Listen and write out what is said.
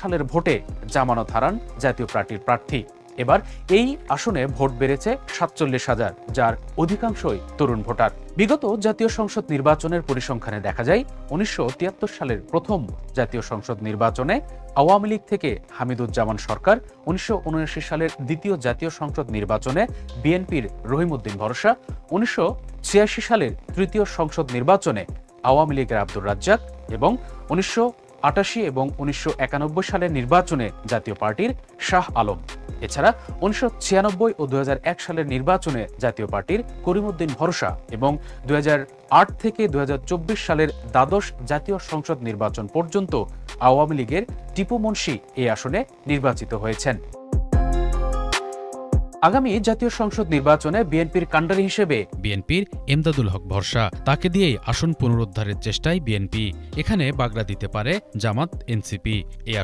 সালের ভোটে জামানত হারান জাতীয় পার্টির প্রার্থী। এবার এই আসনে ভোট বেড়েছে ৪৭,০০০, যার অধিকাংশই তরুণ ভোটার। বিগত জাতীয় সংসদ নির্বাচনের পরিসংখ্যানে দেখা যায় ১৯৭৩ সালের প্রথম জাতীয় সংসদ নির্বাচনে আওয়ামী লীগ থেকে হামিদুজ্জামান সরকার, ১৯৭৯ সালের দ্বিতীয় জাতীয় সংসদ নির্বাচনে বিএনপির রহিমউদ্দিন ভরসা, ১৯৮৬ সালের তৃতীয় সংসদ নির্বাচনে আওয়ামী লীগের আব্দুর রাজ্জাক এবং ১৯৮৮ এবং ১৯৯১ সালের নির্বাচনে জাতীয় পার্টির শাহ আলম। এছাড়া ১৯৯৬ ও ২০০১ সালের নির্বাচনে জাতীয় পার্টির করিমউদ্দিন ভরসা এবং ২০০৮ থেকে ২০২৪ সালের দ্বাদশ জাতীয় সংসদ নির্বাচন পর্যন্ত আওয়ামী লীগের টিপু মুনশি এই আসনে নির্বাচিত হয়েছেন। আগামী জাতীয় সংসদ নির্বাচনে বিএনপির কাণ্ডারি হিসেবে বিএনপির এমদাদুল হক ভরসা, তাকে দিয়েই আসন পুনরুদ্ধারের চেষ্টায় বিএনপি। এখানে বাগড়া দিতে পারে জামাত, এনসিপি। এই